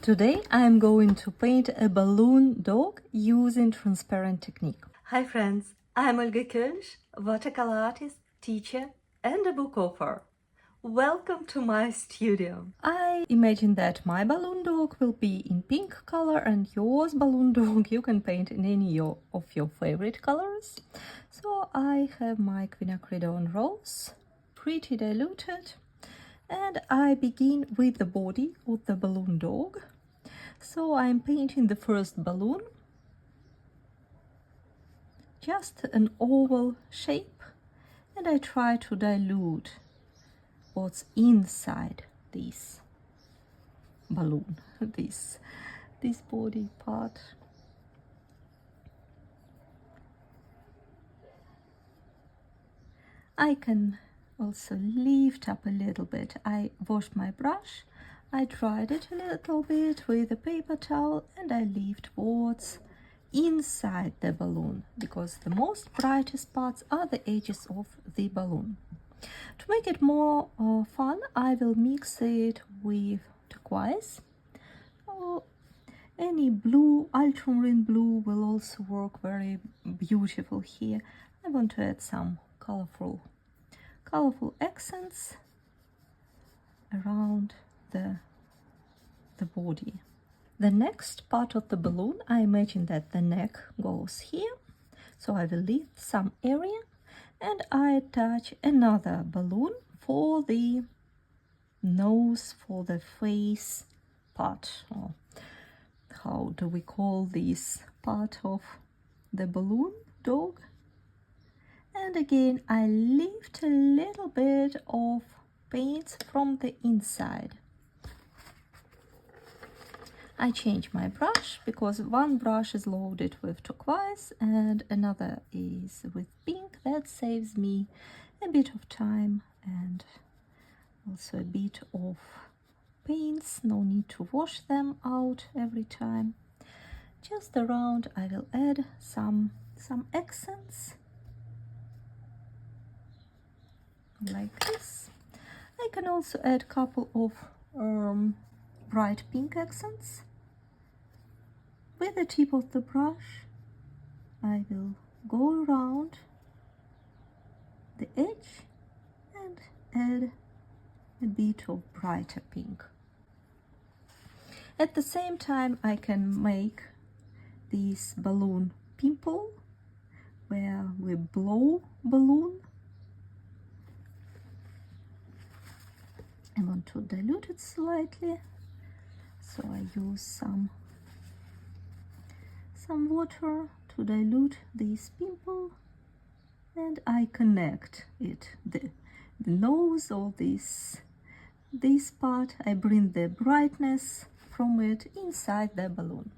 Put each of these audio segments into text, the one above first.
Today I am going to paint a balloon dog using transparent technique. Hi friends, I am Olga Koelsch, watercolor artist, teacher and a book author. Welcome to my studio. I imagine that my balloon dog will be in pink color and yours balloon dog you can paint in any of your favorite colors. So I have my quinacridone rose, pretty diluted, and I begin with the body of the balloon dog. So I'm painting the first balloon, just an oval shape, and I try to dilute what's inside this balloon, this body part. I can also lift up a little bit. I washed my brush, I dried it a little bit with a paper towel, and I lift what's inside the balloon, because the most brightest parts are the edges of the balloon. To make it more fun, I will mix it with turquoise. Any blue, ultramarine blue will also work very beautiful here. I want to add some colorful accents around the body. The next part of the balloon, I imagine that the neck goes here, so I will leave some area and I attach another balloon for the nose, for the face part, or how do we call this part of the balloon dog? And again I lift a little bit of paint from the inside. I change my brush because one brush is loaded with turquoise and another is with pink. That saves me a bit of time and also a bit of paints. No need to wash them out every time. Just around I will add some accents like this. I can also add a couple of bright pink accents. With the tip of the brush I will go around the edge and add a bit of brighter pink. At the same time I can make this balloon pimple where we blow balloon. I want to dilute it slightly, so I use some water to dilute this pimple, and I connect it, the nose or this part. I bring the brightness from it inside the balloon.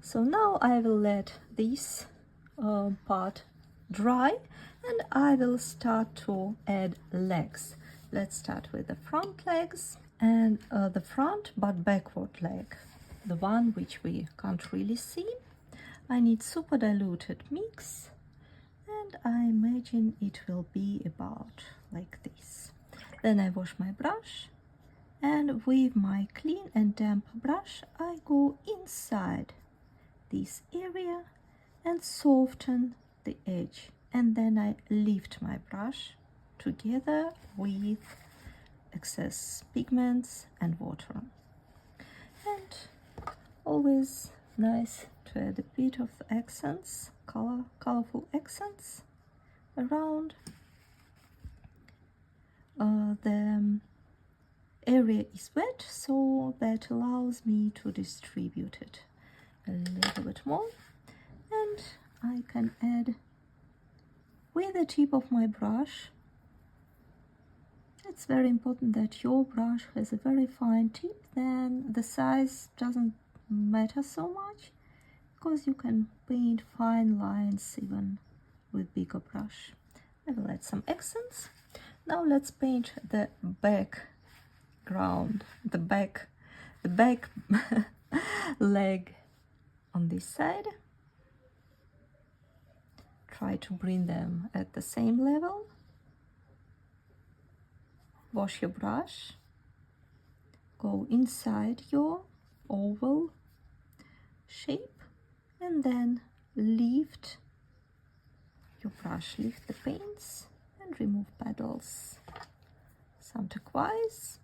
So now I will let this part dry and I will start to add legs. Let's start with the front legs and the front but backward leg, the one which we can't really see. I need super diluted mix and I imagine it will be about like this. Then I wash my brush and with my clean and damp brush I go inside this area and soften the edge, and then I lift my brush together with excess pigments and water. And always nice to add a bit of accents, colorful accents around. The area is wet, so that allows me to distribute it a little bit more, and I can add with the tip of my brush. It's very important that your brush has a very fine tip, then the size doesn't matter so much, because you can paint fine lines even with bigger brush. I will add some accents. Now let's paint the background, the back leg on this side. Try to bring them at the same level. Wash your brush, go inside your oval shape and then lift your brush, lift the paints and remove petals. Some turquoise.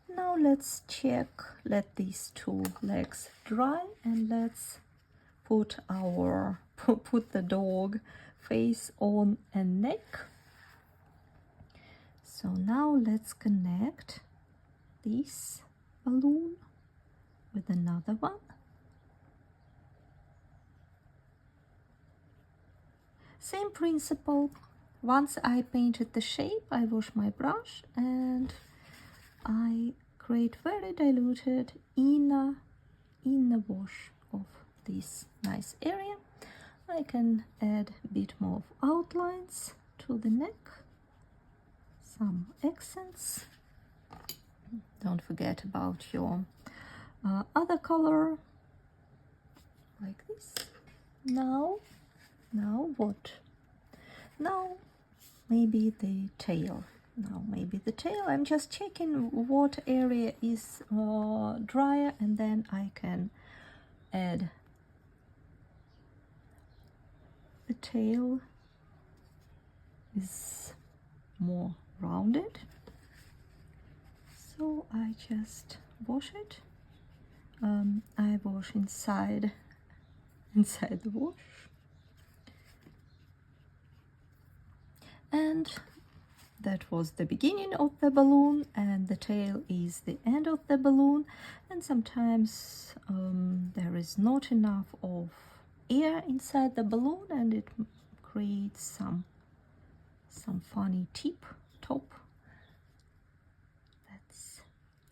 Now let's check, let these two legs dry, and let's put the dog face on a neck. So now let's connect this balloon with another one. Same principle. Once I painted the shape, I wash my brush and I create very diluted inner wash of this nice area. I can add a bit more of outlines to the neck, some accents. Don't forget about your other color, like this. Now what? Now maybe the tail. I'm just checking what area is drier, and then I can add the tail is more rounded, so I just wash it. I wash inside the wash, and that was the beginning of the balloon, and the tail is the end of the balloon. And sometimes there is not enough of air inside the balloon, and it creates some funny top.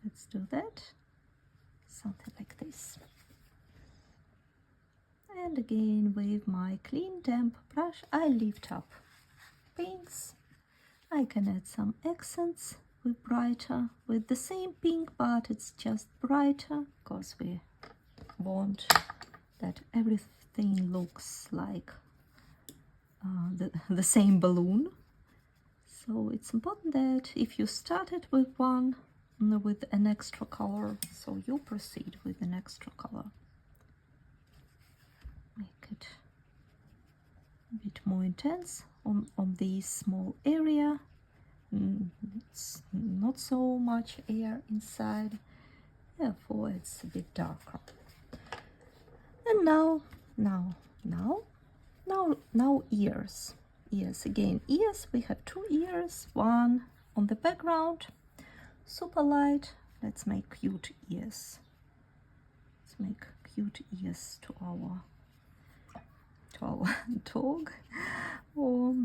Let's do that, something like this. And again, with my clean damp brush, I lift up pinks. I can add some accents with the same pink, but it's just brighter, because we want that everything looks like the same balloon. So it's important that if you started with an extra color, so you proceed with an extra color. Make it a bit more intense on this small area. It's not so much air inside, therefore it's a bit darker. And now ears. Again, ears. We have two ears, one on the background, super light. Let's make cute ears. Let's make cute ears to our dog or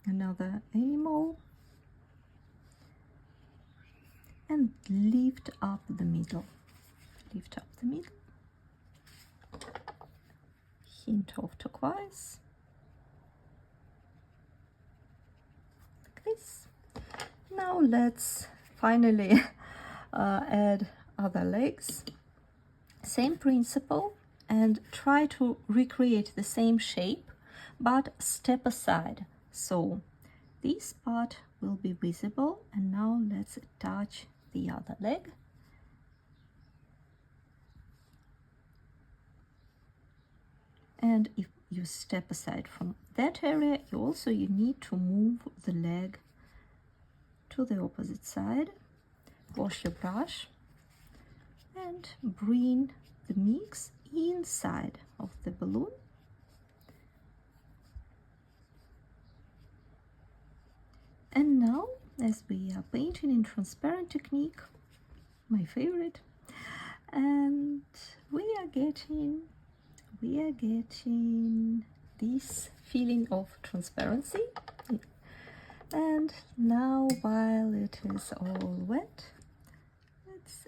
another animal, and lift up the middle. Hint of turquoise, like this. Now let's finally add other legs. Same principle, and try to recreate the same shape, but step aside. So this part will be visible, and now let's attach the other leg. And if you step aside from that area, you need to move the leg to the opposite side. Wash your brush and bring the mix inside of the balloon. And now, as we are painting in transparent technique, my favorite, and we are getting this feeling of transparency. And now, while it is all wet, let's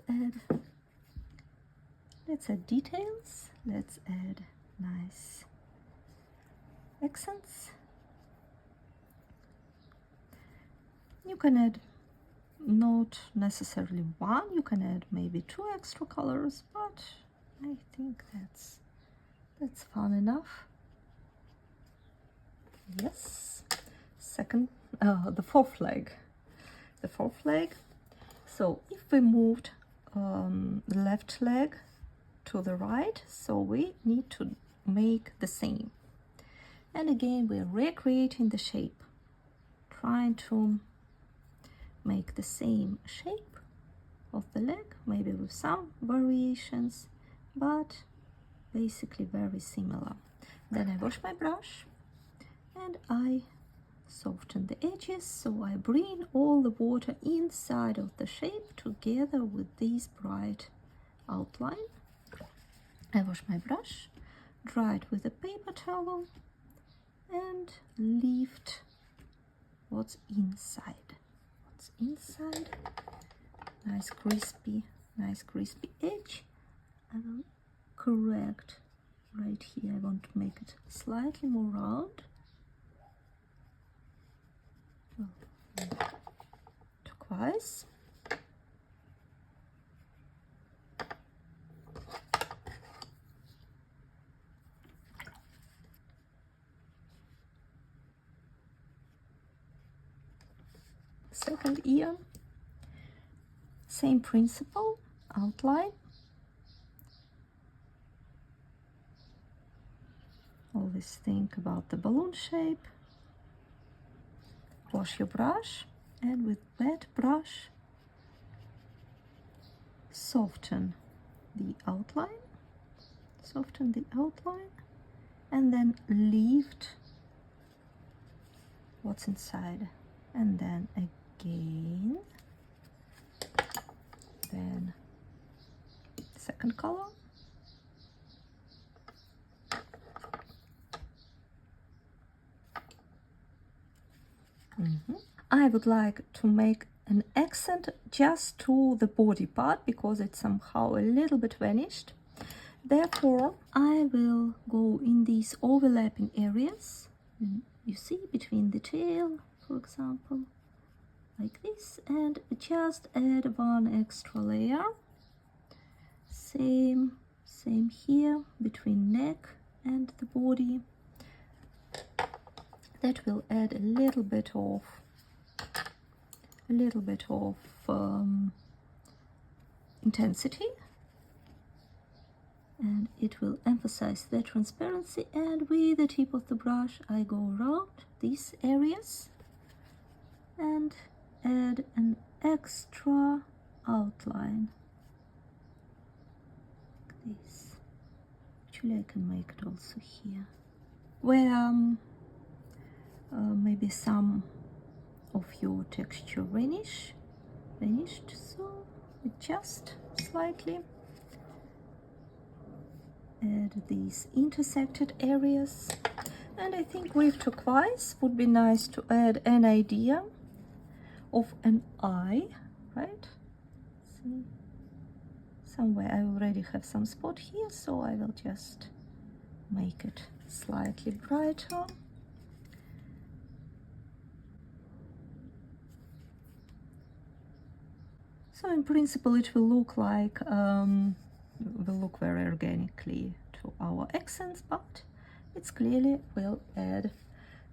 add details. Let's add nice accents. You can add not necessarily one, you can add maybe 2 extra colors, but I think that's fun enough. Yes. the fourth leg. The fourth leg. So if we moved the left leg to the right, so we need to make the same. And again, we're recreating the shape, trying to make the same shape of the leg, maybe with some variations, but basically very similar. Then I wash my brush and I soften the edges, so I bring all the water inside of the shape together with this bright outline. I wash my brush, dry it with a paper towel, and lift what's inside. What's inside? Nice crispy edge. I will correct right here. I want to make it slightly more round. Turquoise. Second ear, same principle, outline. Always think about the balloon shape. Wash your brush, and with wet brush soften the outline, and then lift what's inside, and then again, then second color. I would like to make an accent just to the body part because it's somehow a little bit vanished. Therefore, I will go in these overlapping areas, you see, between the tail, for example, like this, and just add one extra layer. Same here between neck and the body. That will add a little bit of intensity, and it will emphasize the transparency. And with the tip of the brush I go around these areas and add an extra outline like this. Actually, I can make it also here, where maybe some of your texture vanished, so just slightly add these intersected areas. And I think with turquoise would be nice to add an idea of an eye, right? See, somewhere I already have some spot here, so I will just make it slightly brighter. So in principle it will look like will look very organically to our accents, but it's clearly will add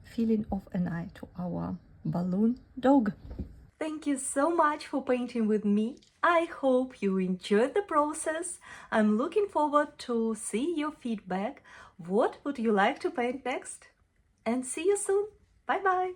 feeling of an eye to our balloon dog. Thank you so much for painting with me. I hope you enjoyed the process. I'm looking forward to see your feedback. What would you like to paint next? And see you soon. Bye bye.